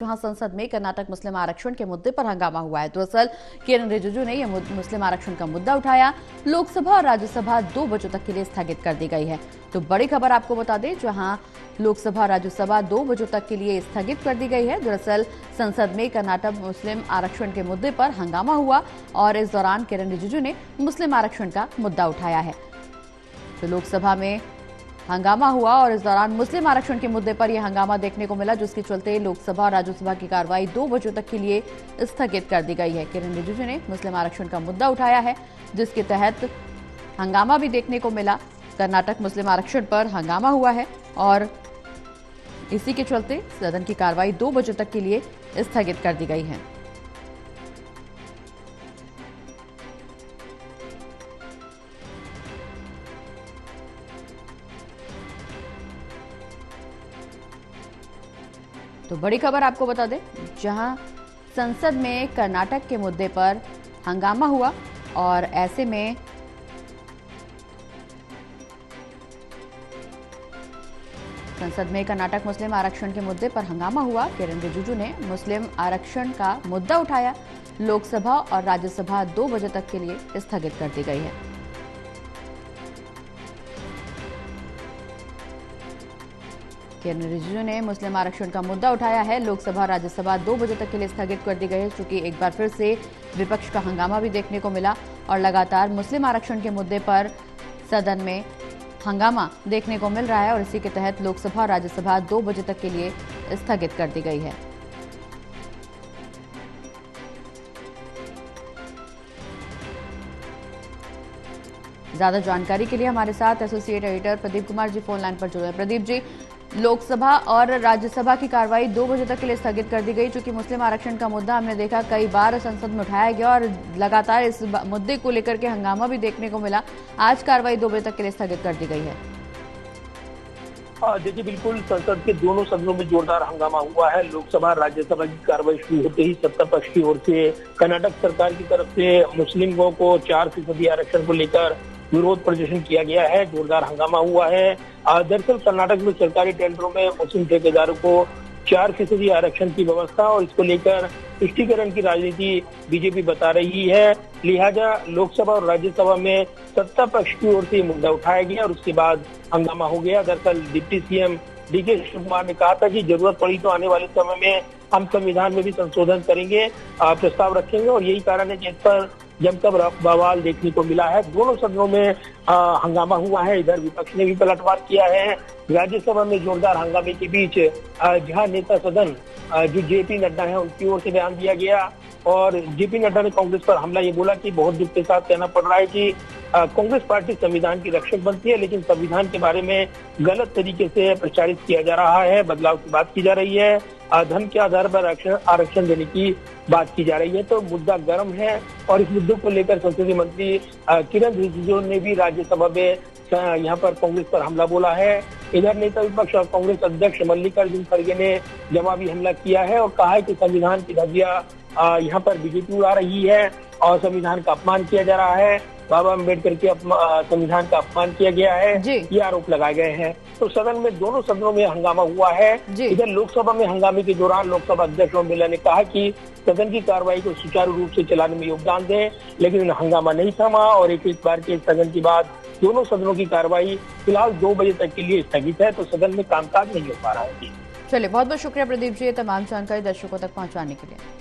जहां संसद में कर्नाटक मुस्लिम आरक्षण के मुद्दे पर हंगामा हुआ है। दरअसल किरण रिजिजू ने यह मुस्लिम आरक्षण का मुद्दा उठाया। लोकसभा और राज्यसभा 2 बजों तक के लिए स्थगित कर दी गई है। तो बड़ी खबर आपको बता दें, जहां लोकसभा राज्यसभा 2 बजों तक के लिए स्थगित कर दी गई है। दरअसल संसद में कर्नाटक मुस्लिम आरक्षण के मुद्दे पर हंगामा हुआ और इस दौरान किरण रिजिजू ने मुस्लिम आरक्षण का मुद्दा उठाया है। तो लोकसभा में हंगामा हुआ और इस दौरान मुस्लिम आरक्षण के मुद्दे पर यह हंगामा देखने को मिला, जिसके चलते लोकसभा और राज्यसभा की कार्रवाई 2 बजों तक के लिए स्थगित कर दी गई है। किरण रिजिजू ने मुस्लिम आरक्षण का मुद्दा उठाया है, जिसके तहत हंगामा भी देखने को मिला। कर्नाटक मुस्लिम आरक्षण पर हंगामा हुआ है और इसी के चलते सदन की कार्रवाई 2 बजों तक के लिए स्थगित कर दी गई है। तो बड़ी खबर आपको बता दें, जहां संसद में कर्नाटक के मुद्दे पर हंगामा हुआ और ऐसे में संसद में कर्नाटक मुस्लिम आरक्षण के मुद्दे पर हंगामा हुआ। किरण रिजिजू ने मुस्लिम आरक्षण का मुद्दा उठाया। लोकसभा और राज्यसभा 2 बजे तक के लिए स्थगित कर दी गई है। किरण रिजिजू ने मुस्लिम आरक्षण का मुद्दा उठाया है। लोकसभा राज्यसभा 2 बजे तक के लिए स्थगित कर दी गई है, चूंकि एक बार फिर से विपक्ष का हंगामा भी देखने को मिला और लगातार मुस्लिम आरक्षण के मुद्दे पर सदन में हंगामा देखने को मिल रहा है और इसी के तहत लोकसभा और राज्यसभा 2 बजे तक के लिए स्थगित कर दी गई है। ज्यादा जानकारी के लिए हमारे साथ associate editor Pradeep Kumar ji phone line पर जुड़े हैं। प्रदीप जी, लोकसभा और राज्यसभा की कार्रवाई 2 बजे तक के लिए स्थगित कर दी गई, चूंकि मुस्लिम आरक्षण का मुद्दा हमने देखा कई बार संसद में उठाया गया और लगातार इस मुद्दे को लेकर के हंगामा भी देखने को मिला। आज कार्रवाई 2 बजे तक के लिए स्थगित कर दी गई है। देखिए, बिल्कुल संसद के दोनों सदनों में जोरदार हंगामा हुआ है। लोकसभा राज्यसभा की कार्रवाई शुरू होते ही सत्ता पक्ष की ओर से कर्नाटक सरकार की तरफ से मुस्लिमों को 4% आरक्षण को लेकर विरोध प्रदर्शन किया गया है। जोरदार हंगामा हुआ है। दरअसल कर्नाटक में सरकारी टेंडरों में मुस्लिम ठेकेदारों को 4% आरक्षण की व्यवस्था और इसको लेकर तुष्टीकरण की राजनीति बीजेपी बता रही है। लिहाजा लोकसभा और राज्यसभा में सत्ता पक्ष की ओर से मुद्दा उठाया गया और उसके बाद हंगामा हो गया। दरअसल डिप्टी सीएम डीके शिवकुमार ने कहा था कि जरूरत पड़ी तो आने वाले समय में हम संविधान में भी संशोधन करेंगे, प्रस्ताव रखेंगे और यही कारण है कि इस पर जमकर बवाल देखने को मिला है। दोनों सदनों में हंगामा हुआ है। इधर विपक्ष ने भी पलटवार किया है। राज्यसभा में जोरदार हंगामे के बीच जहां नेता सदन जो जेपी नड्डा है उनकी ओर से बयान दिया गया और जेपी नड्डा ने कांग्रेस पर हमला ये बोला कि बहुत दुख के साथ कहना पड़ रहा है कि कांग्रेस पार्टी संविधान की रक्षक बनती है, लेकिन संविधान के बारे में गलत तरीके से प्रचारित किया जा रहा है। बदलाव की बात की जा रही है, धर्म के आधार पर आरक्षण देने की बात की जा रही है। तो मुद्दा गर्म है और इस मुद्दे को लेकर संसदीय मंत्री किरण रिजिजू ने भी राज्यसभा में यहाँ पर कांग्रेस पर हमला बोला है। इधर नेता विपक्ष और कांग्रेस अध्यक्ष मल्लिकार्जुन खड़गे ने जवाबी हमला किया है और कहा है कि संविधान की धज्जियां यहाँ पर बीजेपी उड़ा रही है और संविधान का अपमान किया जा रहा है। बाबा अम्बेडकर के संविधान का अपमान किया गया है, ये आरोप लगाए गए हैं। तो सदन में दोनों सदनों में हंगामा हुआ है। इधर लोकसभा में हंगामे के दौरान लोकसभा अध्यक्ष ओम बिरला ने कहा कि सदन की कार्रवाई को सुचारू रूप से चलाने में योगदान दें, लेकिन हंगामा नहीं थमा और एक बार के स्थगन के बाद दोनों सदनों की कार्रवाई फिलहाल 2 बजे तक के लिए स्थगित है। तो सदन में कामकाज नहीं हो पा रहा है। चलिए, बहुत बहुत शुक्रिया प्रदीप जी, ये तमाम जानकारी दर्शकों तक पहुंचाने के लिए।